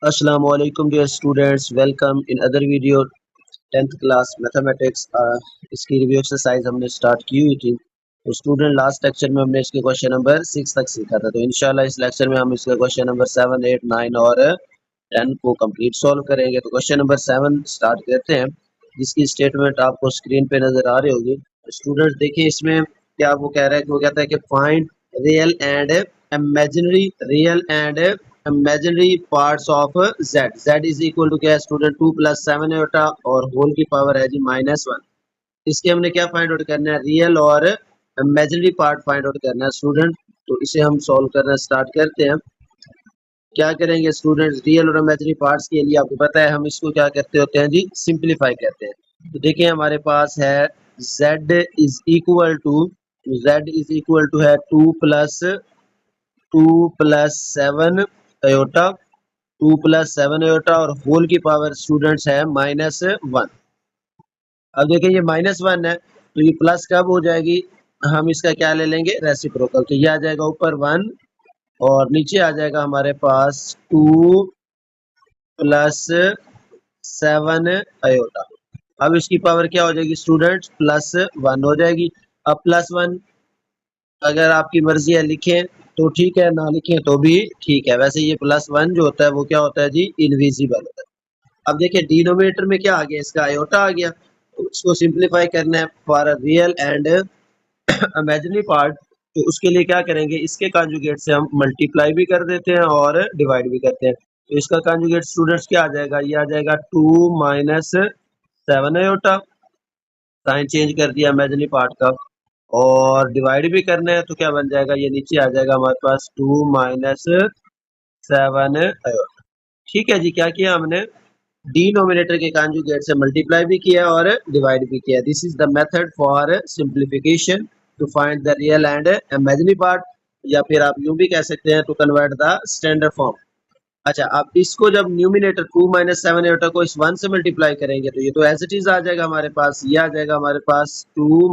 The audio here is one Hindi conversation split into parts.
Assalamualaikum dear students, welcome in other video 10th class mathematics. इसकी रिव्यू एक्सरसाइज हमने स्टार्ट की हुई थी। तो स्टूडेंट लास्ट लेक्चर में हमने इसके क्वेश्चन नंबर 6 तक सीखा था। तो इंशाल्लाह इस लेक्चर में हम इसके क्वेश्चन नंबर 7, 8, 9 और 10 को कंप्लीट सॉल्व करेंगे। तो क्वेश्चन नंबर 7 स्टार्ट करते हैं, जिसकी स्टेटमेंट आपको स्क्रीन पे नजर आ रही होगी। स्टूडेंट्स देखिए इसमें क्या वो कह रहा है कि वो कहता है कि find imaginary real and imaginary parts of z is equal to क्या है स्टूडेंट 2 + 7 होता और होल की पावर है जी -1। इसके हमने क्या फाइंड आउट करना है, रियल और इमेजिनरी पार्ट फाइंड आउट करना है स्टूडेंट। तो इसे हम सॉल्व करना स्टार्ट करते हैं। क्या करेंगे स्टूडेंट्स, रियल और इमेजिनरी पार्ट्स के लिए आपको पता है हम इसको क्या करते होते हैं जी, सिंप्लीफाई करते हैं। तो देखिए हमारे पास है z इज इक्वल टू है 2 + 7 अयोटा 2 + 7 अयोटा और होल की पावर स्टूडेंट्स है -1। अब देखिए ये -1 है तो ये प्लस कब हो जाएगी, हम इसका क्या ले लेंगे, रेसिप्रोकल। तो ये आ जाएगा ऊपर 1 और नीचे आ जाएगा हमारे पास 2 + 7 अयोटा। अब इसकी पावर क्या हो जाएगी स्टूडेंट्स, +1 हो जाएगी। अब +1 अगर आपकी मर्जी है लिखें तो ठीक है, ना लिखें तो भी ठीक है। वैसे ये +1 जो होता है वो क्या होता है जी, इनविजिबल होता है। अब देखिए डिनोमिनेटर में क्या आ गया, इसका आयोटा आ गया। तो इसको सिंप्लीफाई करना है for real and imaginary part. तो उसके लिए क्या करेंगे, इसके कॉन्जुगेट से हम मल्टीप्लाई भी कर देते हैं और डिवाइड भी करते हैं। तो इसका कॉन्जुगेट स्टूडेंट्स क्या आ जाएगा, ये आ जाएगा 2 - 7 अयोटा। साइन चेंज कर दिया इमेजिनरी पार्ट का और डिवाइड भी करना है तो क्या बन जाएगा, ये नीचे आ जाएगा हमारे पास 2 - 7 अयोटा। ठीक है जी, क्या किया हमने, डिनोमिनेटर के कॉन्जुगेट से मल्टीप्लाई भी किया और डिवाइड भी किया। This is the method for simplification to find the real and imaginary part, या फिर आप यूं भी कह सकते हैं to convert the standard form. अच्छा, आप इसको जब न्यूमिनेटर 2 - 7 एटा को इस 1 से मल्टीप्लाई करेंगे तो ये तो एज इट इज आ जाएगा हमारे पास, ये आ जाएगा हमारे पास 2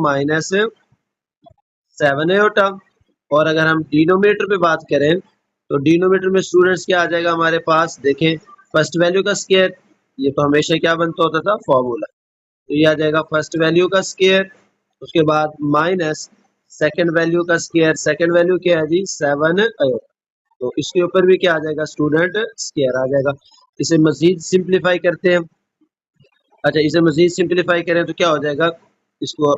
- 7 एटा। और अगर हम डिनोमिनेटर पे बात करें तो डिनोमिनेटर में स्टूडेंट्स क्या आ जाएगा हमारे पास, देखें फर्स्ट वैल्यू का स्क्वायर, ये तो हमेशा क्या बनता होता था, फॉर्मूला। तो ये आ जाएगा फर्स्ट वैल्यू का स्क्वायर, उसके बाद माइनस सेकंड वैल्यू का स्क्वायर। सेकंड वैल्यू क्या है जी, 7 अयोटा। तो इसके ऊपर भी क्या आ जाएगा स्टूडेंट, स्क्वायर आ जाएगा। इसे मजीद सिंप्लीफाई करते हैं। अच्छा, इसे मजीद सिंप्लीफाई करें तो क्या हो जाएगा, इसको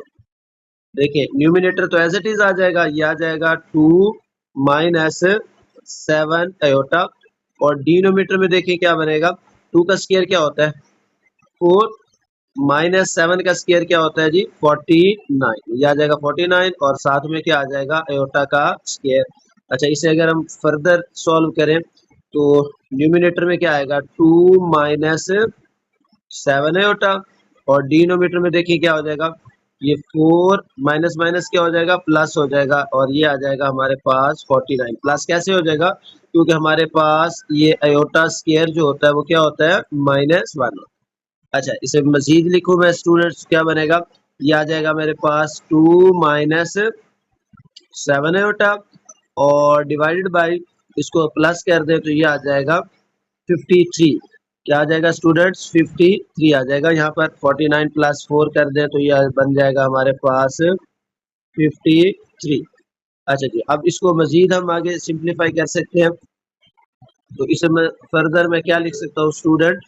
देखिए न्यूमिनेटर तो एज इट इज आ जाएगा, ये आ जाएगा 2 - 7 अयोटा। और डिनोमिनेटर में देखिए क्या बनेगा, 2 का स्क्वायर क्या होता है 4, -7 का स्क्वायर क्या होता है जी 49, ये आ जाएगा 49 और साथ में क्या आ जाएगा, अयोटा का स्क्वायर। अच्छा, इसे अगर हम फर्दर सॉल्व करें तो न्यूमिनेटर में क्या आएगा 2 - 7 अयोटा और डिनोमिनेटर में देखिए क्या हो जाएगा, ये 4 माइनस माइनस क्या हो जाएगा, प्लस हो जाएगा और ये आ जाएगा हमारे पास 49। प्लस कैसे हो जाएगा, क्योंकि हमारे पास ये अयोटा स्क्वायर जो होता है वो क्या होता है, -1। अच्छा, इसे मजीद लिखूं मैं स्टूडेंट्स, क्या बनेगा, ये आ जाएगा मेरे पास 2 - 7 अयोटा और डिवाइडेड बाय, इसको प्लस कर दे तो ये आ जाएगा 53। क्या आ जाएगा स्टूडेंट्स, 53 आ जाएगा। यहाँ पर 49 + 4 कर दे तो ये बन जाएगा हमारे पास 53। अच्छा जी, अब इसको मजीद हम आगे सिंप्लीफाई कर सकते हैं। तो इसे मैं फर्दर मैं क्या लिख सकता हूँ स्टूडेंट,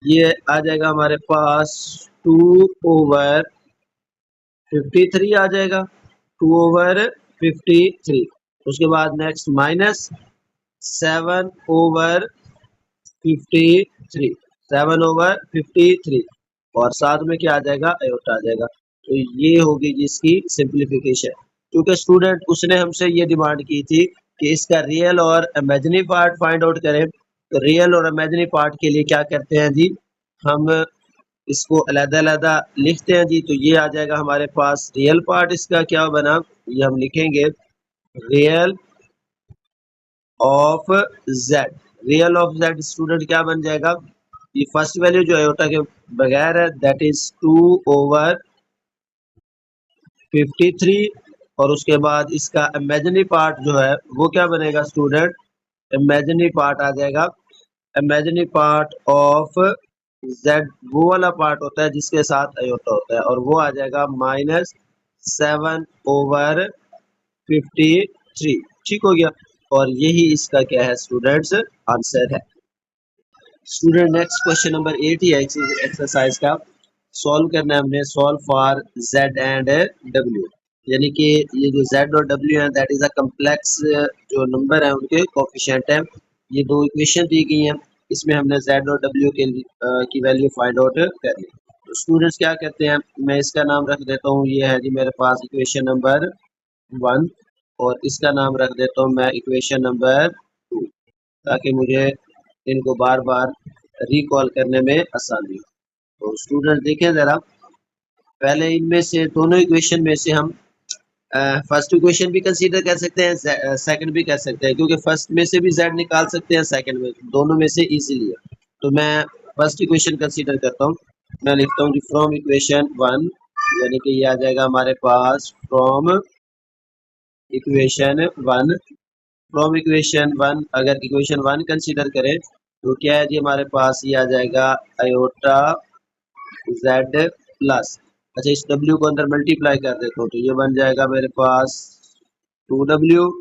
ये आ जाएगा हमारे पास 2/53 आ जाएगा, 2/53। उसके बाद नेक्स्ट -7/53, 7/53 और साथ में क्या आ जाएगा, अयोटा आ जाएगा। तो ये होगी जिसकी सिंप्लीफिकेशन। क्योंकि स्टूडेंट उसने हमसे ये डिमांड की थी कि इसका रियल और इमेजिनरी पार्ट फाइंड आउट करें। तो रियल और इमेजिनरी पार्ट के लिए क्या करते हैं जी, हम इसको अलग-अलग लिखते हैं जी। तो ये आ जाएगा हमारे पास रियल पार्ट, इसका क्या बना, ये हम लिखेंगे real of Z. Real of Z student क्या बन जाएगा, ये फर्स्ट वैल्यू जो अयोटा के बगैर है दैट इज 2/53 और उसके बाद इसका इमेजिनरी पार्ट जो है वो क्या बनेगा स्टूडेंट, इमेजिनरी पार्ट आ जाएगा इमेजिनरी पार्ट ऑफ जेड वो वाला पार्ट होता है जिसके साथ अयोटा होता है, और वो आ जाएगा -7/53। ठीक हो गया। और यही इसका क्या है स्टूडेंट्स, आंसर है। स्टूडेंट नेक्स्ट क्वेश्चन नंबर 8 ही है एक्सरसाइज का, सॉल्व करना है हमने। Solve for Z and W, यानी कि ये जो जेड और डब्ल्यू है दैट इज अ कम्प्लेक्स जो नंबर है उनके कोफिशिएंट है। ये दो इक्वेशन दी गई हैं, इसमें हमने जेड और डब्ल्यू के की वैल्यू फाइंड आउट करनी। तो स्टूडेंट्स क्या कहते हैं, मैं इसका नाम रख देता हूँ, ये है जी मेरे पास इक्वेशन नंबर 1, और इसका नाम रख देता हूँ मैं इक्वेशन नंबर 2, ताकि मुझे इनको बार बार रिकॉल करने में आसानी हो। तो स्टूडेंट देखें ज़रा, पहले इनमें से दोनों इक्वेशन में से हम फर्स्ट इक्वेशन भी कंसीडर कर सकते हैं, सेकंड भी कर सकते हैं, क्योंकि फर्स्ट में से भी z निकाल सकते हैं, सेकंड में, दोनों में से इजीली है। तो मैं फर्स्ट इक्वेशन कंसीडर करता हूँ। मैं लिखता हूँ फ्रॉम इक्वेशन 1, यानी कि ये आ जाएगा हमारे पास फ्रॉम इक्वेशन 1। फ्रॉम इक्वेशन 1 अगर इक्वेशन 1 कंसीडर करें तो क्या है जी, हमारे पास ये आ जाएगा अयोटा जेड प्लस, अच्छा इस डब्ल्यू को अंदर मल्टीप्लाई कर देता हूँ तो ये बन जाएगा मेरे पास 2w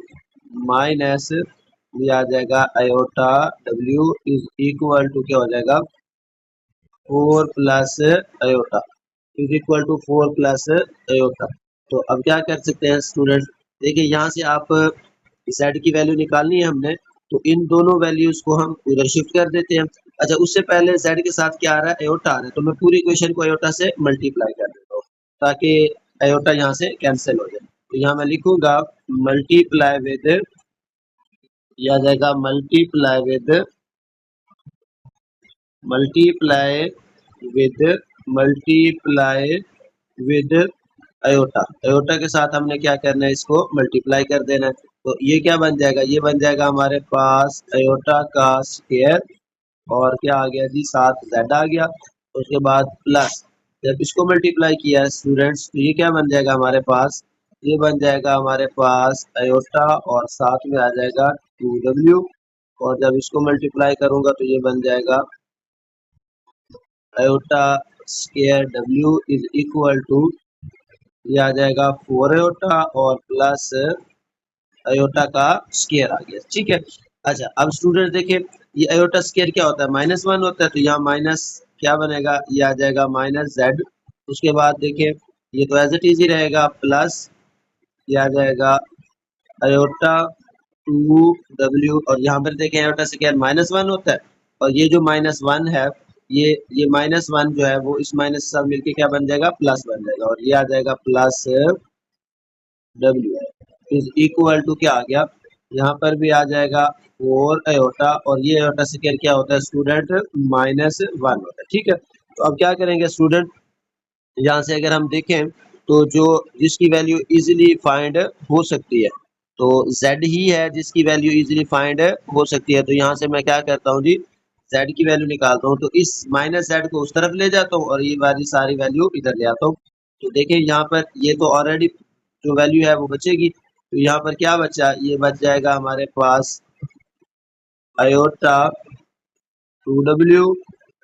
माइनस ये आ जाएगा अयोटा डब्ल्यू इज इक्वल टू क्या हो जाएगा 4 plus iota is equal to 4 plus iota. तो अब क्या कर सकते हैं स्टूडेंट, देखिए यहाँ से आप z की वैल्यू निकालनी है हमने, तो इन दोनों वैल्यूज को हम उधर शिफ्ट कर देते हैं। अच्छा उससे पहले z के साथ क्या आ रहा है, अयोटा आ रहा है, तो मैं पूरी इक्वेशन को अयोटा से मल्टीप्लाई कर देता हूँ ताकि अयोटा यहाँ से कैंसिल हो जाए। तो यहाँ मैं लिखूंगा मल्टीप्लाई विद, यह आ जाएगा multiply with multiply with iota. Iota के साथ हमने क्या करना है, इसको मल्टीप्लाई कर देना है। तो ये क्या बन जाएगा, ये बन जाएगा हमारे पास अयोटा का स्क्वायर, और क्या आ गया जी, साथ जेड आ गया। उसके बाद प्लस, जब इसको मल्टीप्लाई किया है स्टूडेंट्स तो ये क्या बन जाएगा हमारे पास, ये बन जाएगा हमारे पास अयोटा और साथ में आ जाएगा 2w, और जब इसको मल्टीप्लाई करूंगा तो ये बन जाएगा iota square w is equal to, ये आ जाएगा 4 अयोटा और प्लस अयोटा का स्क्वायर आ गया। ठीक है। अच्छा अब स्टूडेंट देखिए, ये अयोटा स्क्वायर क्या होता है, -1 होता है, तो यहाँ माइनस क्या बनेगा, ये आ जाएगा -z। उसके बाद देखिए ये तो एज इट इज ही रहेगा, प्लस ये आ जाएगा अयोटा 2w, और यहाँ पर देखें अयोटा स्क्वायर -1 होता है, और ये जो -1 है, ये -1 जो है वो इस माइनस से मिलके क्या बन जाएगा, प्लस बन जाएगा, और ये आ जाएगा plus w is equal to क्या आ गया, यहाँ पर भी आ जाएगा 4 अयोटा, और ये अयोटा स्क्वायर क्या होता है स्टूडेंट, -1 होता है। ठीक है। तो अब क्या करेंगे स्टूडेंट, यहाँ से अगर हम देखें तो जो जिसकी वैल्यू इजीली फाइंड हो सकती है, तो z ही है जिसकी वैल्यू इजीली फाइंड हो सकती है। तो यहाँ से मैं क्या करता हूँ जी, z की वैल्यू निकालता हूँ, तो इस -z को उस तरफ ले जाता हूँ और ये वाली सारी वैल्यू इधर ले आता हूँ। तो देखिए यहाँ पर ये तो ऑलरेडी जो वैल्यू है वो बचेगी, तो यहाँ पर क्या बचा, ये बच जाएगा हमारे पास अयोटा 2w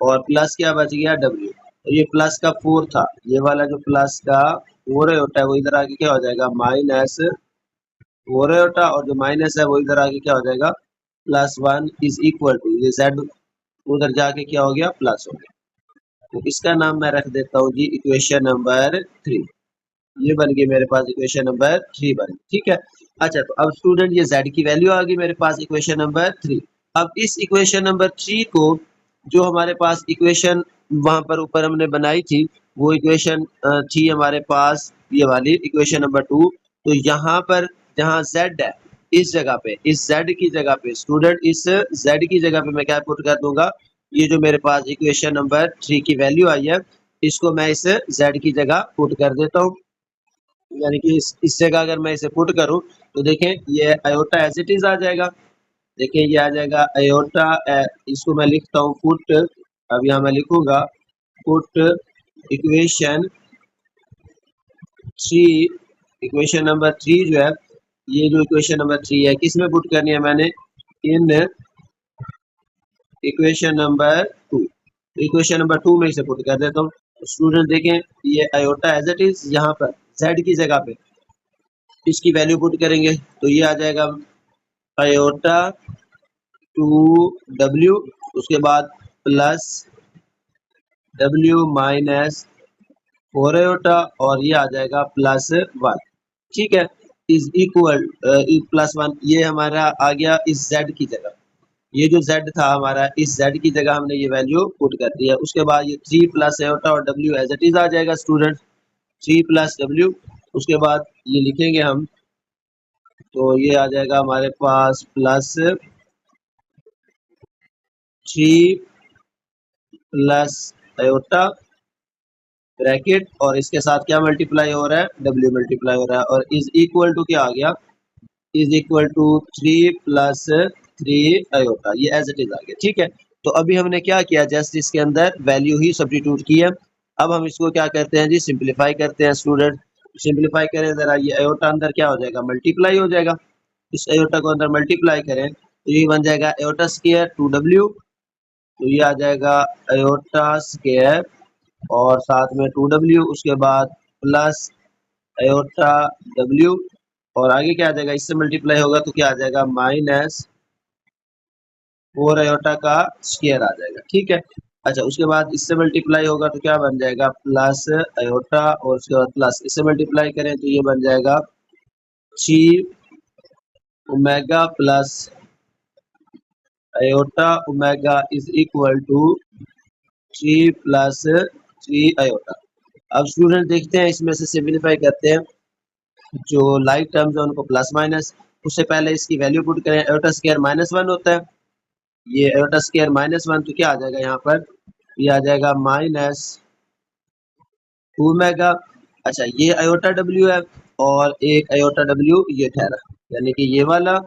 और प्लस क्या बच गया w। तो ये प्लस का 4 था, ये वाला जो प्लस का 4 अयोटा है वो इधर आके क्या हो जाएगा, -4 अयोटा, और जो माइनस है वो इधर आके क्या हो जाएगा, +1 इज इक्वल टू, ये z उधर जाके क्या हो गया, प्लस हो गया। तो इसका नाम मैं रख देता हूँ जी इक्वेशन नंबर 3। ये बन गई मेरे पास इक्वेशन नंबर 3 बन गई। ठीक है। अच्छा तो अब स्टूडेंट ये z की वैल्यू आ गई मेरे पास इक्वेशन नंबर 3। अब इस इक्वेशन नंबर 3 को जो हमारे पास इक्वेशन वहां पर ऊपर हमने बनाई थी, वो इक्वेशन थी हमारे पास ये वाली इक्वेशन नंबर 2। तो यहाँ पर जहाँ z है, इस जगह पे, इस z की जगह पे स्टूडेंट, इस z की जगह पे मैं क्या पुट कर दूंगा, ये जो मेरे पास इक्वेशन नंबर 3 की वैल्यू आई है, इसको मैं इस z की जगह पुट कर देता हूँ। यानी कि इस जगह अगर मैं इसे पुट करूं तो देखें ये अयोटा एज इट इज आ जाएगा। देखें ये आ जाएगा अयोटा, इसको मैं लिखता हूँ पुट, अब यहाँ मैं लिखूंगा पुट इक्वेशन 3, इक्वेशन नंबर 3 जो है, ये जो इक्वेशन नंबर 3 है किस में पुट करनी है मैंने, in equation number 2। Equation number 2 में इसे पुट कर देता हूँ। स्टूडेंट देखें ये आयोटा एज इट इज, यहाँ पर z की जगह पे इसकी वैल्यू पुट करेंगे तो ये आ जाएगा आयोटा 2w, उसके बाद प्लस w माइनस 4 आयोटा और ये आ जाएगा प्लस 1। ठीक है, इज इक्वल प्लस 1, ये हमारा आ गया इस z की जगह। ये जो z था हमारा, इस z की जगह हमने ये वैल्यू पुट कर दी है। उसके बाद ये 3 प्लस आयोटा और w एज इट इज आ जाएगा स्टूडेंट, 3 प्लस w। उसके बाद ये लिखेंगे हम तो ये आ जाएगा हमारे पास प्लस 3 प्लस आयोटा ब्रैकेट और इसके साथ क्या मल्टीप्लाई हो रहा है, w मल्टीप्लाई हो रहा है, और इज इक्वल टू क्या आ गया, is equal to 3 plus 3 iota, ये एज इट इज आ गया। ठीक है, तो अभी हमने क्या किया, जस्ट इसके अंदर वैल्यू ही सब्स्टिट्यूट की है। अब हम इसको क्या करते हैं जी, सिंप्लीफाई करते हैं स्टूडेंट। सिंप्लीफाई करें जरा, ये आयोटा अंदर क्या हो जाएगा, मल्टीप्लाई हो जाएगा। इस आयोटा को अंदर मल्टीप्लाई करें तो ये बन जाएगा आयोटा स्क्वायर 2w, तो ये आ जाएगा आयोटा स्क्वायर और साथ में 2w, उसके बाद प्लस आयोटा w और आगे क्या आ जाएगा, इससे मल्टीप्लाई होगा तो क्या आ जाएगा माइनस 4 आयोटा का स्क्वायर आ जाएगा। ठीक है, अच्छा उसके बाद इससे मल्टीप्लाई होगा तो क्या बन जाएगा प्लस आयोटा और उसके बाद प्लस इससे मल्टीप्लाई करें तो ये बन जाएगा 3 omega plus iota omega is equal to 3 plus 3 iota. अब स्टूडेंट देखते हैं इसमें से सिंप्लीफाई करते हैं, जो लाइक टर्म्स है उनको प्लस माइनस, उससे पहले इसकी वैल्यू पुट करें। आयोटा स्क्वायर -1 होता है, ये आयोटा स्क्वायर -1 तो क्या आ जाएगा यहाँ पर, ये आ जाएगा माइनस 2 मेगा। अच्छा ये आयोटा w है और एक आयोटा w ये ठहरा, यानी कि ये वाला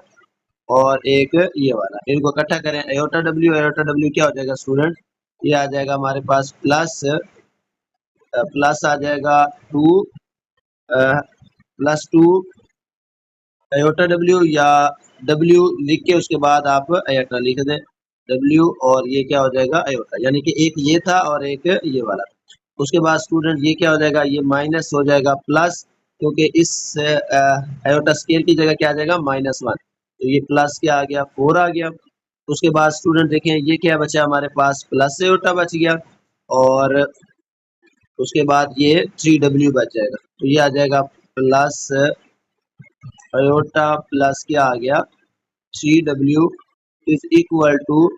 और एक ये वाला, इनको इकट्ठा करें आयोटा w क्या हो जाएगा स्टूडेंट, ये आ जाएगा हमारे पास प्लस आ जाएगा 2 प्लस 2 आयोटा w, या w लिख के उसके बाद आप आयोटा लिख दें w और ये क्या हो जाएगा आयोटा, यानी कि एक ये था और एक ये वाला। उसके बाद स्टूडेंट ये क्या हो जाएगा, ये माइनस हो जाएगा प्लस, क्योंकि इस आयोटा स्क्वायर की जगह क्या आ जाएगा -1, तो ये प्लस क्या आ गया 4 आ गया। उसके बाद स्टूडेंट देखें ये क्या बचा हमारे पास, प्लस आयोटा बच गया और उसके बाद ये 3w बच जाएगा, तो ये आ जाएगा प्लस आयोटा प्लस क्या आ गया 3w is equal to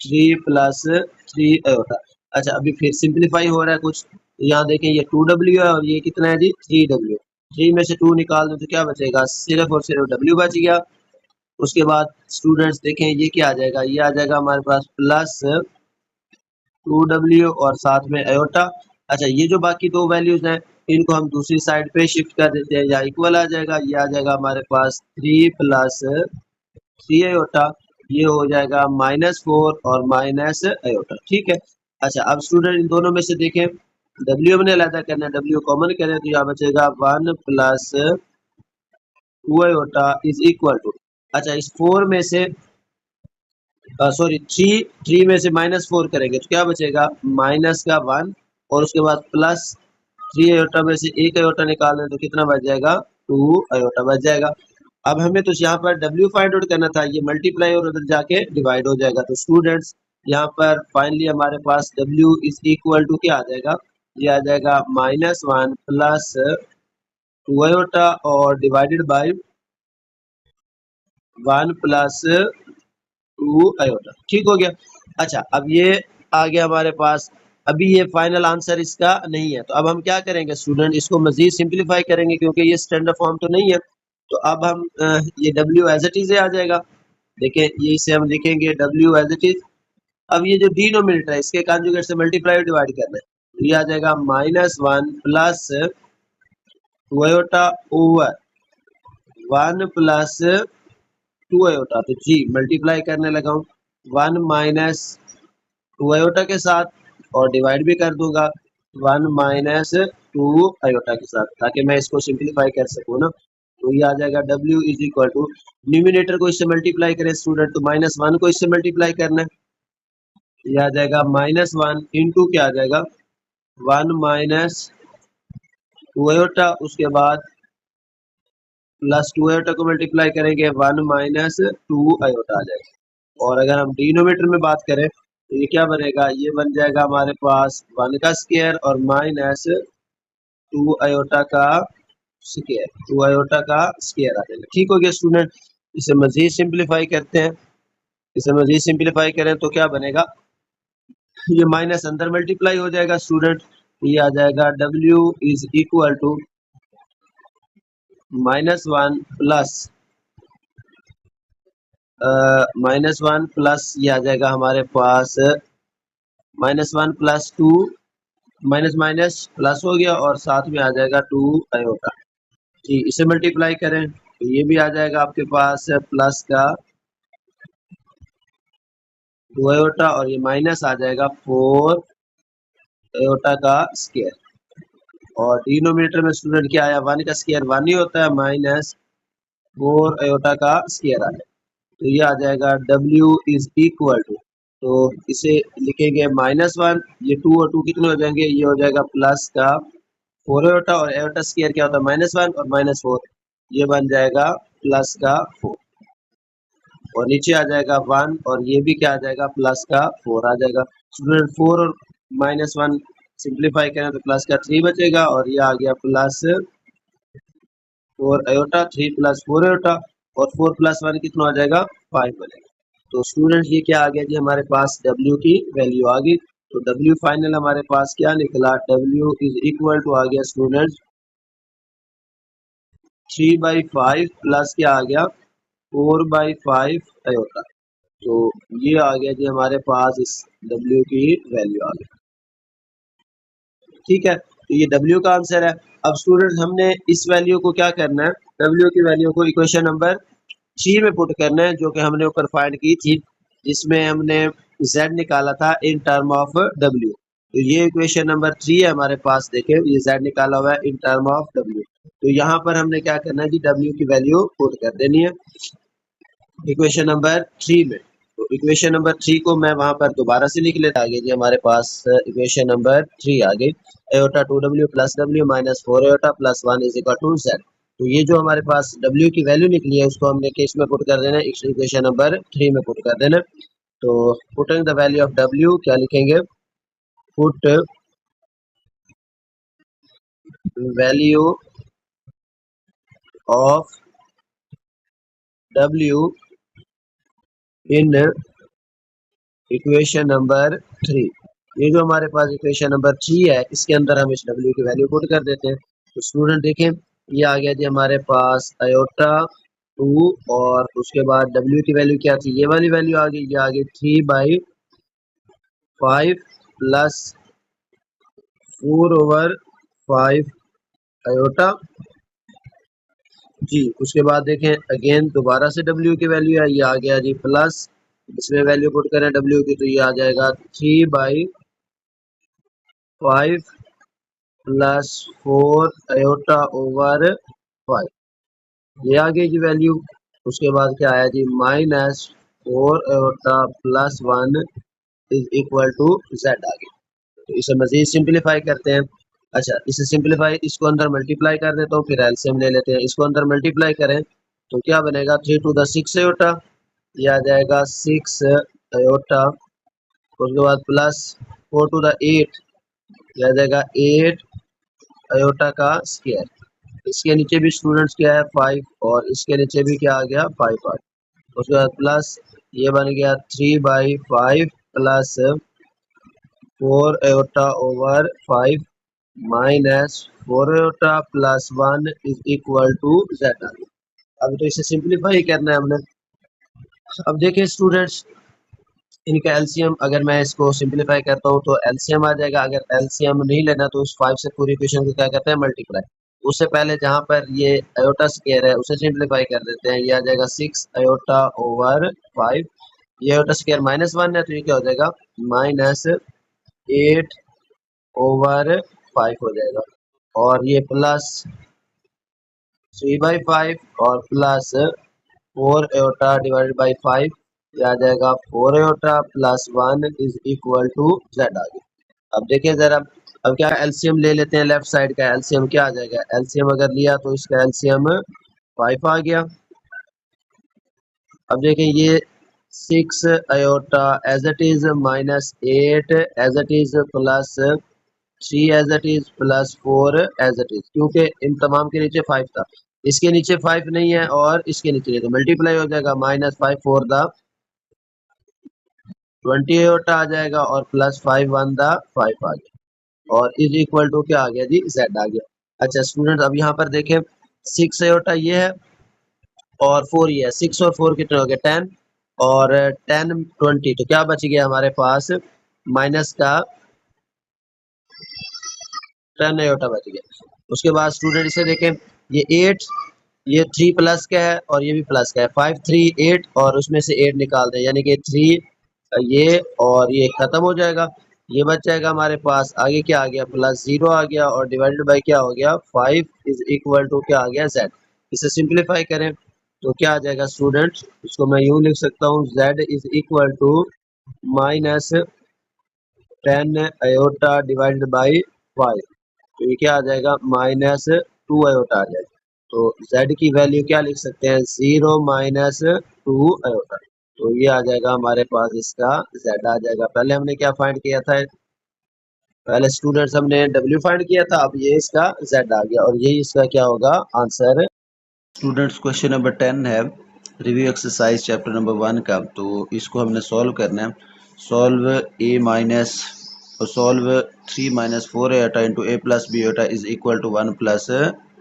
3 plus 3 iota. अच्छा अभी फिर सिंप्लीफाई हो रहा है कुछ, तो यहाँ देखें ये 2w है और ये कितना है जी 3w, 3 में से 2 निकाल दो तो क्या बचेगा, सिर्फ और सिर्फ w बच गया। उसके बाद स्टूडेंट्स देखें ये क्या आ जाएगा, ये आ जाएगा हमारे पास प्लस 2w और साथ में आयोटा। अच्छा ये जो बाकी दो वैल्यूज हैं इनको हम दूसरी साइड पे शिफ्ट कर देते हैं, या इक्वल आ जाएगा, ये आ जाएगा हमारे पास 3 प्लस 3 आयोटा, ये हो जाएगा -4 और माइनस आयोटा। ठीक है, अच्छा अब स्टूडेंट इन दोनों में से देखें w हमने अलग करना है, w कॉमन करें तो यहाँ बचेगा 1 plus 2 iota is equal to, अच्छा इस 4 में से सॉरी 3 में से -4 करेंगे तो क्या बचेगा माइनस का 1 और उसके बाद प्लस 3 आयोटा में से एक आयोटा निकाल दें तो कितना बच जाएगा 2 आयोटा बच जाएगा। अब हमें तो यहाँ पर w फाइंड आउट करना था, ये मल्टीप्लाई और उधर जाके डिवाइड हो जाएगा, तो स्टूडेंट्स यहाँ पर फाइनली हमारे पास w इज इक्वल टू क्या आ जाएगा, ये आ जाएगा -1 प्लस 2 आयोटा और डिवाइडेड बाई 1 प्लस 2 आयोटा। ठीक हो गया। अच्छा अब ये आ गया हमारे पास, अभी ये फाइनल आंसर इसका नहीं है, तो अब हम क्या करेंगे स्टूडेंट, इसको मजीद सिंप्लीफाई करेंगे क्योंकि ये स्टैंडर्ड फॉर्म तो नहीं है। तो अब हम ये w एज इट इज आ जाएगा, देखें ये इसे हम लिखेंगे w एज इट इज। अब ये जो डिनोमिनेटर है इसके कॉन्जुगेट से मल्टीप्लाई डिवाइड करना है, तो ये आ जाएगा -1 plus 2 iota over 1 plus 2 iota, तो जी मल्टीप्लाई करने लगा हूँ 1 माइनस 2 आयोटा के साथ और डिवाइड भी कर दूंगा 1 माइनस 2 आयोटा के साथ, ताकि मैं इसको सिंप्लीफाई कर सकूँ ना। तो ये आ जाएगा w is equal to, numerator को इससे मल्टीप्लाई करें स्टूडेंट तो -1 को इससे मल्टीप्लाई करना है, ये आ जाएगा -1 इंटू क्या आ जाएगा 1 माइनस 2 आयोटा, उसके बाद प्लस 2 आयोटा को मल्टीप्लाई करेंगे 1 माइनस 2 आयोटा आ जाएगा। और अगर हम डिनोमिनेटर में बात करें तो ये क्या बनेगा, ये बन जाएगा हमारे पास 1 का स्क्वायर और माइनस 2 आयोटा का स्क्वायर, 2 आयोटा का स्क्वायर आ जाएगा। ठीक हो गया स्टूडेंट। इसे मजीद सिंप्लीफाई करते हैं, इसे मजीद सिंप्लीफाई करें तो क्या बनेगा, ये माइनस अंदर मल्टीप्लाई हो जाएगा स्टूडेंट, ये आ जाएगा W is equal to -1 plus -1 plus ये आ जाएगा हमारे पास -1 प्लस 2, माइनस माइनस प्लस हो गया और साथ में आ जाएगा 2 आयोटा। जी, इसे मल्टीप्लाई करें तो ये भी आ जाएगा आपके पास प्लस का 2 आयोटा और ये माइनस आ जाएगा 4 आयोटा का स्क्वायर। और डिनोमिनेटर में स्टूडेंट क्या आया, 1 का स्क्वायर 1 ही होता है, माइनस 4 आयोटा का स्क्वायर आ जाएगा। तो ये आ जाएगा W इज इक्वल टू, तो इसे लिखेंगे -1, ये 2 और 2 कितने हो जाएंगे, ये हो जाएगा प्लस का 4 आयोटा और आयोटा स्क्वायर क्या होता है -1 और -4, ये बन जाएगा प्लस का 4 और नीचे आ जाएगा 1 और ये भी क्या आ जाएगा प्लस का 4 आ जाएगा। स्टूडेंट 4 और -1 सिंप्लीफाई करें तो प्लस का 3 बचेगा और ये आ गया प्लस 4 आयोटा, 3 प्लस 4 आयोटा और 4 प्लस 1 कितना हो जाएगा 5 बनेगा। तो स्टूडेंट ये क्या आ गया जी, हमारे पास W की वैल्यू आ गई। तो W फाइनल हमारे पास क्या निकला, W इज इक्वल टू आ गया स्टूडेंट 3/5 प्लस क्या आ गया 4/5 आयोटा। तो ये आ गया जी हमारे पास इस W की वैल्यू आ गई। ठीक है, तो ये W का आंसर है। अब स्टूडेंट हमने इस वैल्यू को क्या करना है, W की वैल्यू को इक्वेशन नंबर 3 में पुट करना है, जो कि हमने ऊपर फाइंड की थी, जिसमें हमने Z निकाला था इन टर्म ऑफ W। तो ये इक्वेशन नंबर 3 है हमारे पास, देखें ये Z निकाला हुआ है इन टर्म ऑफ W। तो यहाँ पर हमने क्या करना है जी, W की वैल्यू पुट कर देनी है इक्वेशन नंबर 3 में। तो इक्वेशन नंबर 3 को मैं वहां पर दोबारा से लिख लेता, आगे जी हमारे पास इक्वेशन नंबर 3 आ गई, iota 2W plus W minus 4 iota plus 1 is equal to Z। तो ये जो हमारे पास W की वैल्यू निकली है उसको हमने किस में पुट कर देना है, इक्वेशन नंबर 3 में पुट कर देना। तो putting the value of W क्या लिखेंगे, put value of W in equation number 3। ये जो हमारे पास इक्वेशन नंबर 3 है इसके अंदर हम इस W की वैल्यू पुट कर देते हैं। तो स्टूडेंट देखें ये आ गया जी हमारे पास आयोटा 2 और उसके बाद W की वैल्यू क्या थी, ये वाली वैल्यू आ गई, ये आ गई 3/5 प्लस 4/5 आयोटा। जी, उसके बाद देखें अगेन दोबारा से W की वैल्यू है, ये आ गया जी प्लस, इसमें वैल्यू पुट करें W की तो ये आ जाएगा 3/5 प्लस 4 आयोटा ओवर 5, ये आ गई जी वैल्यू। उसके बाद क्या आया जी minus 4 iota plus 1 is equal to Z आ गई। तो इसे मजीद सिंप्लीफाई करते हैं। अच्छा, इसे सिंप्लीफाई, इसको अंदर मल्टीप्लाई कर देता हूँ, फिर एलसीएम ले लेते हैं। इसको अंदर मल्टीप्लाई करें तो क्या बनेगा 3 टू द 6 आयोटा, ये आ जाएगा 6 आयोटा, उसके बाद प्लस 4 टू द 8, ये आ जाएगा 8 आयोटा का स्क्वायर। इसके नीचे भी स्टूडेंट्स क्या है 5 और इसके नीचे भी क्या आ गया 5 आ गया। उसके बाद प्लस ये बन गया 3/5 plus 4 iota over 5 minus 4 iota plus 1 is equal to Z आ गया। अब तो इसे सिंप्लीफाई करना है हमने। अब देखिए स्टूडेंट्स इनका एलसीएम, अगर मैं इसको सिंप्लीफाई करता हूँ तो एलसीएम आ जाएगा। अगर एलसीएम नहीं लेना तो उस 5 से पूरी इक्वेशन को क्या करते हैं मल्टीप्लाई। उससे पहले जहाँ पर ये आयोटा स्क्वायर है उसे सिंप्लीफाई कर देते हैं, ये आ जाएगा 6 आयोटा ओवर 5, ये आयोटा स्क्वायर -1 है तो ये क्या हो जाएगा -8 ओवर 5 हो जाएगा और ये प्लस 3/5 और प्लस 4 आयोटा डिवाइडेड बाई 5 ये आ जाएगा 4 iota plus 1 is equal to Z आ गया। अब देखिए जरा, अब क्या एलसीएम ले लेते हैं, लेफ्ट साइड का एलसीएम क्या आ जाएगा, एलसीएम अगर लिया तो इसका एलसीएम 5 आ गया। अब देखें ये 6 iota as it is minus 8 as it is plus 3 as it is plus 4 as it is, क्योंकि इन तमाम के नीचे 5 था, इसके नीचे 5 नहीं है और इसके नीचे नहीं, तो मल्टीप्लाई हो जाएगा, माइनस 5 4 द 20 आयोटा आ जाएगा और प्लस 5 1 द 5 आ गया और इज इक्वल टू क्या आ गया जी, जेड आ गया। अच्छा स्टूडेंट, अब यहाँ पर देखें 6 आयोटा ये है और 4 ये है, 6 और 4 कितने हो गए 10 और 10 20, तो क्या बच गया हमारे पास, माइनस का 10 आयोटा बच गया। उसके बाद स्टूडेंट इसे देखें, ये 8, ये 3 प्लस का है और ये भी प्लस का है, 5 3 8 और उसमें से 8 निकाल दें, यानी कि 3 ये और ये खत्म हो जाएगा, ये बच जाएगा हमारे पास, आगे क्या आ गया प्लस 0 आ गया और डिवाइडेड बाय क्या हो गया 5 इज इक्वल टू क्या आ गया जेड। इसे सिंप्लीफाई करें तो क्या आ जाएगा स्टूडेंट, इसको मैं यूं लिख सकता हूँ, Z is equal to minus 10 iota divided by 5, तो ये क्या आ जाएगा माइनस 2 आयोटा आ जाएगा। तो z की वैल्यू क्या लिख सकते हैं, 0 माइनस 2 आयोटा, तो ये आ जाएगा हमारे पास, इसका z आ जाएगा। पहले हमने क्या फाइंड किया था, पहले स्टूडेंट्स हमने w फाइंड किया था, अब ये इसका z आ गया और यही इसका क्या होगा आंसर। स्टूडेंट्स क्वेश्चन नंबर 10 है रिव्यू एक्सरसाइज चैप्टर नंबर 1 का, तो इसको हमने सॉल्व करना है। Solve a minus solve 3 minus 4 iota into a plus b iota is equal to 1 plus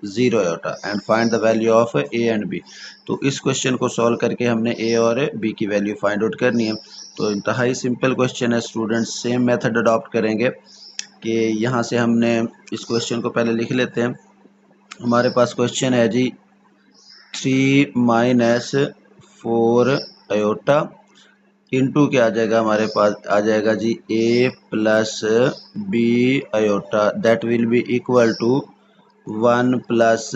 0 iota and find the value of a and b। तो इस क्वेश्चन को सॉल्व करके हमने a और b की वैल्यू फाइंड आउट करनी है। तो इंतहाई सिंपल क्वेश्चन है स्टूडेंट्स, सेम मेथड अडॉप्ट करेंगे कि यहाँ से हमने इस क्वेश्चन को पहले लिख लेते हैं। हमारे पास क्वेश्चन है जी 3 माइनस 4 आयोटा इंटू क्या आ जाएगा, हमारे पास आ जाएगा जी a plus b iota that will be equal to 1 plus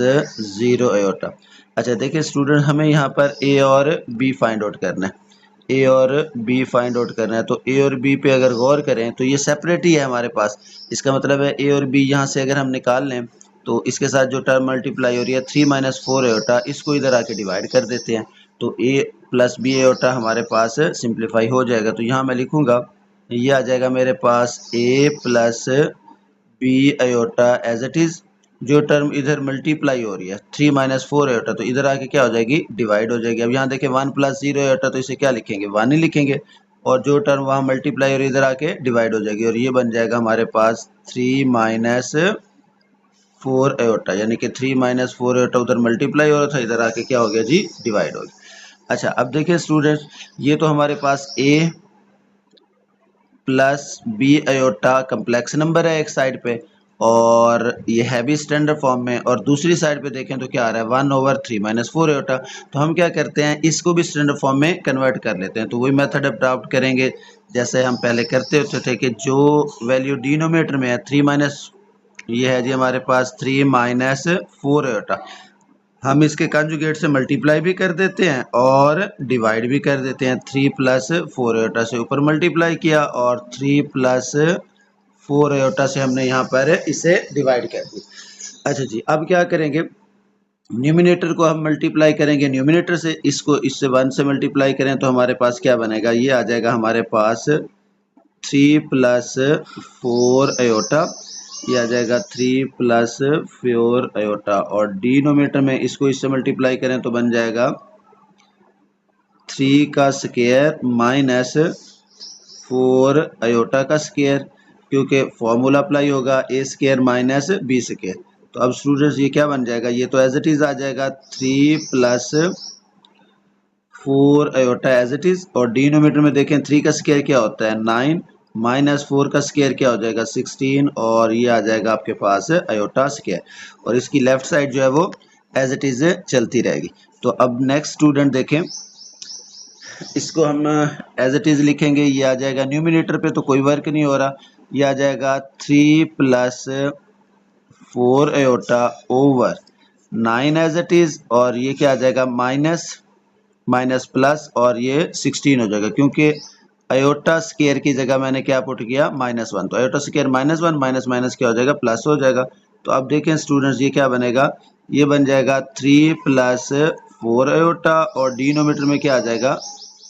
0 iota. अच्छा देखिए स्टूडेंट, हमें यहाँ पर a और b फाइंड आउट करना है, a और b फाइंड आउट करना है। तो a और b पे अगर गौर करें तो ये सेपरेट ही है हमारे पास, इसका मतलब है a और b यहाँ से अगर हम निकाल लें तो इसके साथ जो टर्म मल्टीप्लाई हो रही है 3 माइनस 4 आयोटा, इसको इधर आके डिवाइड कर देते हैं, तो a प्लस b आयोटा हमारे पास सिंप्लीफाई हो जाएगा। तो यहाँ मैं लिखूंगा, ये आ जाएगा मेरे पास a plus b iota as it is, जो टर्म इधर मल्टीप्लाई हो रही है 3 माइनस 4 आयोटा, तो इधर आके क्या हो जाएगी डिवाइड हो जाएगी। अब यहाँ देखें 1 प्लस 0 आयोटा, तो इसे क्या लिखेंगे 1 ही लिखेंगे, और जो टर्म वहाँ मल्टीप्लाई हो रही है इधर आके डिवाइड हो जाएगी और ये बन जाएगा हमारे पास 3 माइनस 4 आयोटा, यानी कि 3 माइनस 4 आयोटा उधर मल्टीप्लाई हो रहा था, इधर आके क्या हो गया जी डिवाइड हो गया। अच्छा अब देखिए स्टूडेंट्स, ये तो हमारे पास a plus b iota complex number है एक साइड पे और ये है भी स्टैंडर्ड फॉर्म में, और दूसरी साइड पे देखें तो क्या आ रहा है 1/3 माइनस 4 आयोटा। तो हम क्या करते हैं, इसको भी स्टैंडर्ड फॉर्म में कन्वर्ट कर लेते हैं। तो वही मेथड अडॉप्ट करेंगे जैसे हम पहले करते होते थे कि जो वैल्यू डिनोमिनेटर में है 3 माइनस, ये है जी हमारे पास 3 माइनस 4 आयोटा, हम इसके कंजुगेट से मल्टीप्लाई भी कर देते हैं और डिवाइड भी कर देते हैं। 3 प्लस 4 आयोटा से ऊपर मल्टीप्लाई किया और 3 प्लस 4 आयोटा से हमने यहाँ पर इसे डिवाइड कर दिया। अच्छा जी, अब क्या करेंगे, न्यूमिनेटर को हम मल्टीप्लाई करेंगे न्यूमिनेटर से, इसको इससे 1 से मल्टीप्लाई करें तो हमारे पास क्या बनेगा, ये आ जाएगा हमारे पास 3 प्लस 4 आयोटा, ये आ जाएगा 3 प्लस 4 आयोटा, और डिनोमिनेटर में इसको इससे मल्टीप्लाई करें तो बन जाएगा 3 का स्क्वायर माइनस 4 आयोटा का स्क्वायर, क्योंकि फॉर्मूला अप्लाई होगा a square minus b square. तो अब स्टूडेंट्स ये क्या बन जाएगा, ये तो एज इट इज आ जाएगा 3 plus 4 iota as it is, और डिनोमिनेटर में देखें 3 का स्क्वायर क्या होता है 9 माइनस 4 का स्क्वायर क्या हो जाएगा 16, और ये आ जाएगा आपके पास आयोटा स्क्वायर, और इसकी लेफ्ट साइड जो है वो एज इट इज चलती रहेगी। तो अब नेक्स्ट स्टूडेंट देखें, इसको हम एज इट इज लिखेंगे, ये आ जाएगा न्यूमिनेटर पे तो कोई वर्क नहीं हो रहा, ये आ जाएगा 3 plus 4 iota over 9 as it is, और ये क्या आ जाएगा माइनस माइनस प्लस और ये 16 हो जाएगा, क्योंकि आयोटा स्केयर की जगह मैंने क्या पुट किया -1। तो आयोटा स्केयर -1 माइनस माइनस क्या हो जाएगा, प्लस हो जाएगा। तो अब देखें स्टूडेंट्स ये क्या बनेगा, ये बन जाएगा 3 प्लस 4 आयोटा और डिनोमिनेटर में क्या आ जाएगा,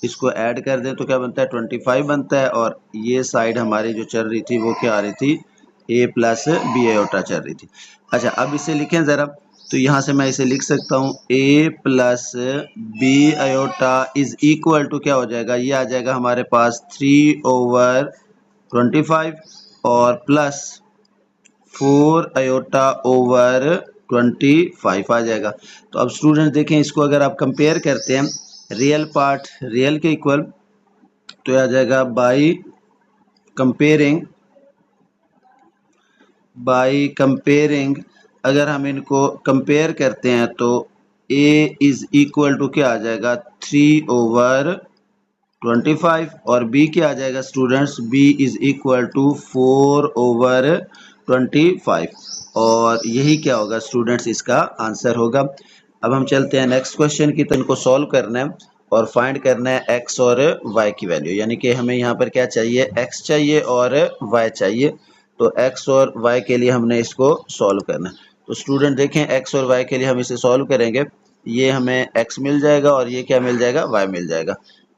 इसको ऐड कर दें तो क्या बनता है 25 बनता है। और ये साइड हमारी जो चल रही थी वो क्या आ रही थी, a प्लस बी आयोटा चल रही थी। अच्छा अब इसे लिखें ज़रा, तो यहाँ से मैं इसे लिख सकता हूँ a plus b iota is equal to क्या हो जाएगा, ये आ जाएगा हमारे पास 3/25 और प्लस 4 आयोटा ओवर 25 आ जाएगा। तो अब स्टूडेंट्स देखें इसको अगर आप कंपेयर करते हैं रियल पार्ट रियल के इक्वल, तो आ जाएगा बाई कंपेयरिंग अगर हम इनको कंपेयर करते हैं तो a इज इक्वल टू क्या आ जाएगा 3/25 और b क्या आ जाएगा students, b is equal to 4/25 और यही क्या होगा स्टूडेंट्स, इसका आंसर होगा। अब हम चलते हैं नेक्स्ट क्वेश्चन की, तो इनको सॉल्व करना है और फाइंड करना है x और y की वैल्यू, यानी कि हमें यहाँ पर क्या चाहिए, x चाहिए और y चाहिए। तो x और y के लिए हमने इसको सॉल्व करना है। तो स्टूडेंट देखें x और y के लिए हम इसे सॉल्व करेंगे, ये हमें x मिल जाएगा और ये क्या मिल जाएगा, y मिल जाएगा।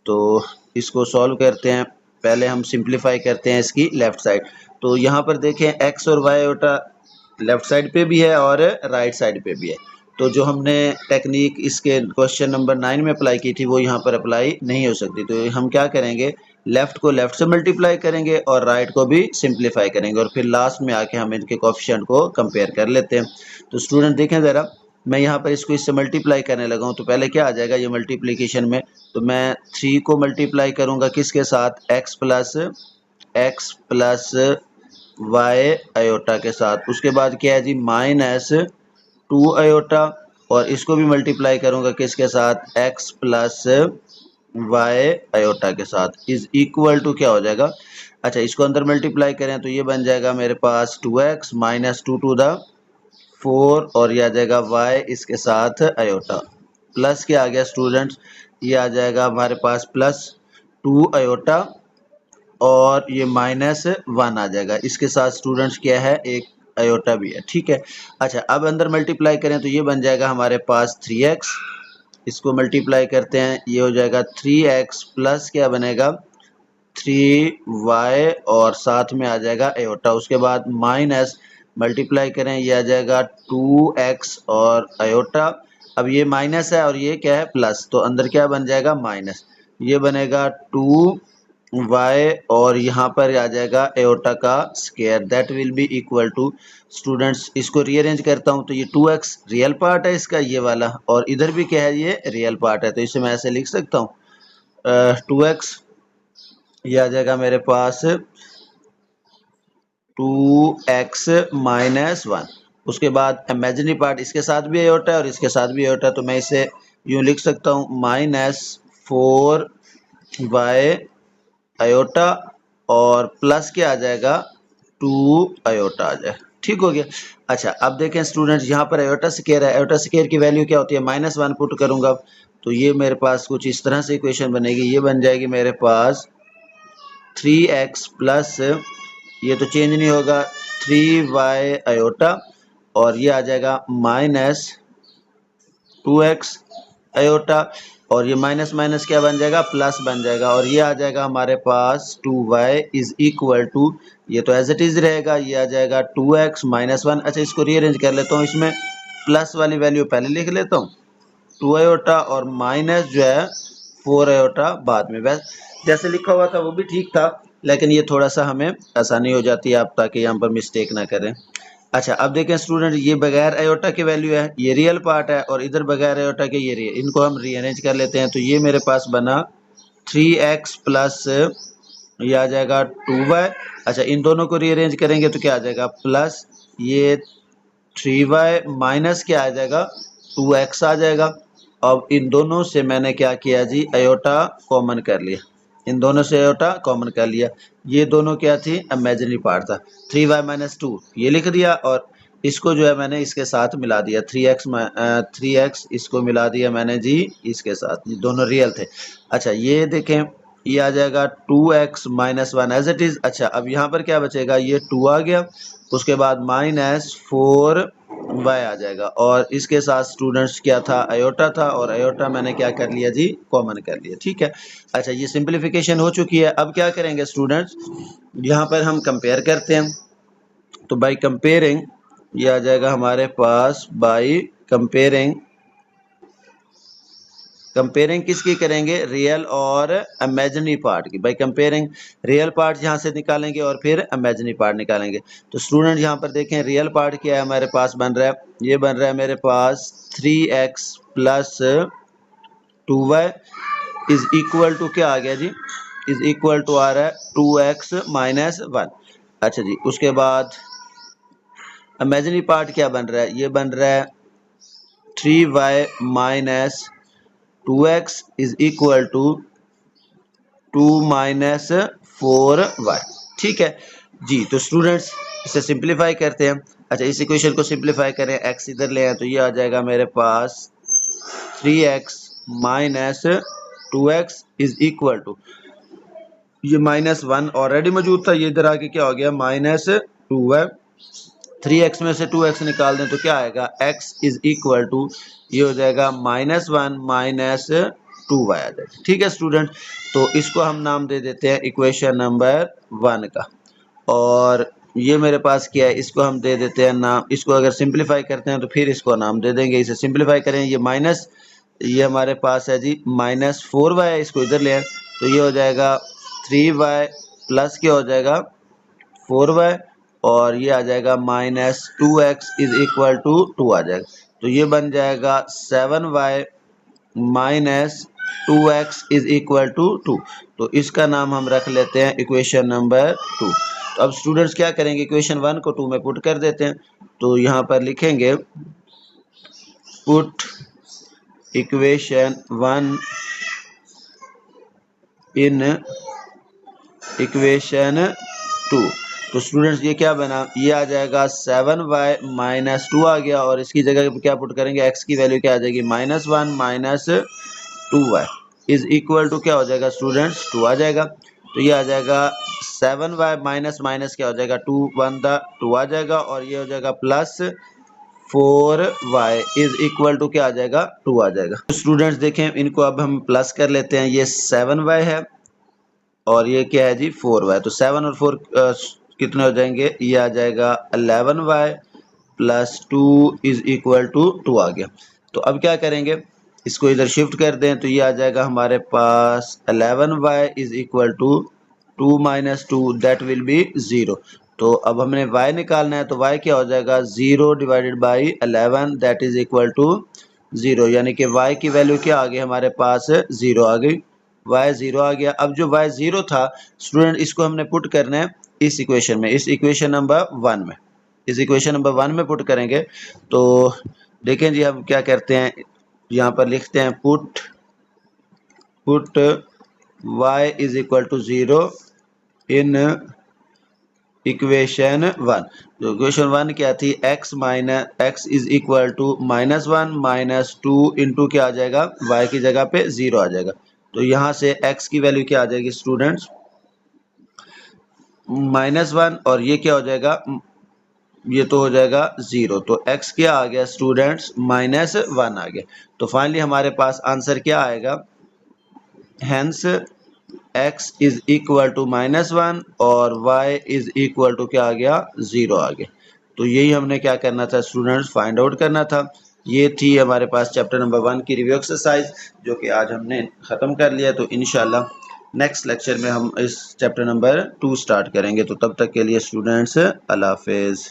तो इसको सॉल्व करते हैं, पहले हम सिंप्लीफाई करते हैं इसकी लेफ्ट साइड। तो यहाँ पर देखें x और y ओटा लेफ्ट साइड पे भी है और राइट साइड पे भी है। तो जो हमने टेक्निक इसके क्वेश्चन नंबर 9 में अप्लाई की थी वो यहाँ पर अप्लाई नहीं हो सकती। तो हम क्या करेंगे, लेफ्ट को लेफ्ट से मल्टीप्लाई करेंगे और राइट को भी सिंप्लीफाई करेंगे और फिर लास्ट में आके हम इनके कोएफिशिएंट को कंपेयर कर लेते हैं। तो स्टूडेंट देखें ज़रा, मैं यहाँ पर इसको इससे मल्टीप्लाई करने लगा हूँ, तो पहले क्या आ जाएगा ये मल्टीप्लिकेशन में, तो मैं 3 को मल्टीप्लाई करूँगा किसके साथ, x प्लस y आयोटा के साथ। उसके बाद क्या है जी -2 आयोटा और इसको भी मल्टीप्लाई करूँगा किसके साथ, x प्लस y आयोटा के साथ इज इक्वल टू क्या हो जाएगा। अच्छा इसको अंदर मल्टीप्लाई करें तो ये बन जाएगा मेरे पास 2x माइनस 2 टू द 4 और ये आ जाएगा y इसके साथ आयोटा प्लस क्या आ गया स्टूडेंट्स, ये आ जाएगा हमारे पास +2 आयोटा और ये -1 आ जाएगा, इसके साथ स्टूडेंट्स क्या है, एक आयोटा भी है, ठीक है। अच्छा अब अंदर मल्टीप्लाई करें तो ये बन जाएगा हमारे पास 3x, इसको मल्टीप्लाई करते हैं ये हो जाएगा 3x प्लस क्या बनेगा 3y और साथ में आ जाएगा आयोटा। उसके बाद माइनस मल्टीप्लाई करें ये आ जाएगा 2x और आयोटा। अब ये माइनस है और ये क्या है प्लस, तो अंदर क्या बन जाएगा माइनस, ये बनेगा 2y और यहाँ पर आ जाएगा आयोटा का square, that will be equal to students, इसको रीअरेंज करता हूँ तो ये 2x रियल पार्ट है इसका ये वाला और इधर भी क्या है ये रियल पार्ट है, तो इसे मैं ऐसे लिख सकता हूँ 2x, ये आ जाएगा मेरे पास 2x माइनस 1। उसके बाद इमेजिनरी पार्ट इसके साथ भी आयोटा है और इसके साथ भी आयोटा, तो मैं इसे यूँ लिख सकता हूँ -4y आयोटा और प्लस क्या आ जाएगा 2 आयोटा आ जाए, ठीक हो गया। अच्छा अब देखें स्टूडेंट्स यहाँ पर आयोटा स्क्वायर है, आयोटा स्क्वायर की वैल्यू क्या होती है -1 पुट करूँगा तो ये मेरे पास कुछ इस तरह से इक्वेशन बनेगी, ये बन जाएगी मेरे पास 3x प्लस ये तो चेंज नहीं होगा 3y आयोटा और ये आ जाएगा -2x आयोटा और ये माइनस माइनस क्या बन जाएगा प्लस बन जाएगा और ये आ जाएगा हमारे पास 2y इज इक्वल टू, ये तो एज इट इज रहेगा, ये आ जाएगा 2x माइनस 1। अच्छा इसको रीअरेंज कर लेता हूँ, इसमें प्लस वाली वैल्यू पहले लिख लेता हूँ 2 आयोटा और माइनस जो है 4 आयोटा बाद में, वैसे जैसे लिखा हुआ था वो भी ठीक था लेकिन ये थोड़ा सा हमें आसानी हो जाती है आप ताकि यहाँ पर मिस्टेक ना करें। अच्छा अब देखें स्टूडेंट ये बगैर आयोटा की वैल्यू है, ये रियल पार्ट है और इधर बगैर आयोटा के ये रियल, इनको हम रीअरेंज कर लेते हैं तो ये मेरे पास बना 3x प्लस ये आ जाएगा 2y। अच्छा इन दोनों को रीअरेंज करेंगे तो क्या आ जाएगा प्लस ये 3y माइनस क्या आ जाएगा 2x आ जाएगा। अब इन दोनों से मैंने क्या किया जी आयोटा कॉमन कर लिया, इन दोनों से आयोटा कॉमन कर लिया, ये दोनों क्या थी इमेजिनरी पार्ट था, 3y माइनस 2 ये लिख दिया और इसको जो है मैंने इसके साथ मिला दिया, 3x इसको मिला दिया मैंने जी इसके साथ, ये दोनों रियल थे। अच्छा ये देखें, ये आ जाएगा 2x minus 1 as it is. अच्छा अब यहाँ पर क्या बचेगा, ये 2 आ गया, उसके बाद -4y आ जाएगा, और इसके साथ स्टूडेंट्स क्या था, आयोटा था, और आयोटा मैंने क्या कर लिया जी, कॉमन कर लिया। ठीक है, अच्छा ये सिंप्लीफिकेशन हो चुकी है। अब क्या करेंगे स्टूडेंट्स, यहाँ पर हम कंपेयर करते हैं, तो बाई कंपेयरिंग ये आ जाएगा हमारे पास, बाई कंपेयरिंग, कंपेयरिंग किसकी करेंगे, रियल और इमेजिनरी पार्ट की। बाई कंपेयरिंग रियल पार्ट यहाँ से निकालेंगे और फिर इमेजिनरी पार्ट निकालेंगे। तो स्टूडेंट यहाँ पर देखें, रियल पार्ट क्या है हमारे पास बन रहा है, ये बन रहा है मेरे पास 3x plus 2y is equal to क्या आ गया जी, इज इक्वल टू आ रहा है 2x माइनस 1। अच्छा जी, उसके बाद इमेजिनरी पार्ट क्या बन रहा है, ये बन रहा है 3y minus 2x is equal to 2 minus 4y। ठीक है जी, तो स्टूडेंट्स इसे सिंप्लीफाई करते हैं। अच्छा इस इक्वेशन को सिंप्लीफाई करें, x इधर ले आए तो ये आ जाएगा मेरे पास 3x minus 2x is equal to, ये -1 ऑलरेडी मौजूद था, ये इधर आके क्या हो गया, -2y। 3x में से 2x निकाल दें तो क्या आएगा, x इज इक्वल टू, ये हो जाएगा -1 माइनस 2y आ जाएगा। ठीक है स्टूडेंट, तो इसको हम नाम दे देते हैं इक्वेशन नंबर 1 का, और ये मेरे पास क्या है, इसको हम दे देते हैं नाम, इसको अगर सिंप्लीफाई करते हैं तो फिर इसको नाम दे देंगे। इसे सिंप्लीफाई करें, ये माइनस, ये हमारे पास है जी -4y, इसको इधर ले आए तो ये हो जाएगा 3y प्लस क्या हो जाएगा 4y, और ये आ जाएगा -2x इज इक्वल टू 2 आ जाएगा, तो ये बन जाएगा 7y minus 2x is equal to 2। तो इसका नाम हम रख लेते हैं इक्वेशन नंबर 2। तो अब स्टूडेंट्स क्या करेंगे, इक्वेशन 1 को 2 में पुट कर देते हैं, तो यहाँ पर लिखेंगे पुट इक्वेशन 1 इन इक्वेशन 2। तो स्टूडेंट्स ये क्या बना, ये आ जाएगा 7y माइनस 2 आ गया, और इसकी जगह पे क्या पुट करेंगे, x की वैल्यू क्या आ जाएगी, -1 minus 2y is equal to क्या हो जाएगा स्टूडेंट्स, 2 आ जाएगा। तो ये आ जाएगा 7y माइनस माइनस क्या हो जाएगा, 2 1 2 आ जाएगा, और ये हो जाएगा plus 4y is equal to क्या आ जाएगा, 2 आ जाएगा। तो स्टूडेंट्स देखें, इनको अब हम प्लस कर लेते हैं, ये 7y है और ये क्या है जी 4y, तो 7 और 4 कितने हो जाएंगे, ये आ जाएगा 11y plus 2 is equal to 2 आ गया। तो अब क्या करेंगे, इसको इधर शिफ्ट कर दें तो ये आ जाएगा हमारे पास 11y is equal to 2 minus 2 that will be 0। तो अब हमने y निकालना है, तो y क्या हो जाएगा 0 divided by 11 that is equal to 0, यानी कि y की वैल्यू क्या आ गई हमारे पास 0 आ गई, y 0 आ गया। अब जो y 0 था स्टूडेंट, इसको हमने पुट करना है इस इक्वेशन में, इस इक्वेशन नंबर 1 में, इस इक्वेशन नंबर 1 में पुट करेंगे। तो देखें जी, हम क्या करते हैं, यहाँ पर लिखते हैं put y is equal to 0 in equation 1। तो इक्वेशन 1 क्या थी, x is equal to -1 minus 2 into क्या आ जाएगा, y की जगह पे 0 आ जाएगा। तो यहाँ से x की वैल्यू क्या आ जाएगी स्टूडेंट्स, -1, और ये क्या हो जाएगा, ये तो हो जाएगा 0, तो x क्या आ गया स्टूडेंट्स, -1 आ गया। तो फाइनली हमारे पास आंसर क्या आएगा, hence x is equal to -1 और y इज इक्वल टू क्या आ गया, 0 आ गया। तो यही हमने क्या करना था स्टूडेंट्स, फाइंड आउट करना था। ये थी हमारे पास चैप्टर नंबर 1 की रिव्यू एक्सरसाइज, जो कि आज हमने ख़त्म कर लिया। तो इंशाल्लाह नेक्स्ट लेक्चर में हम इस चैप्टर नंबर 2 स्टार्ट करेंगे। तो तब तक के लिए स्टूडेंट्स अल्लाह हाफिज़।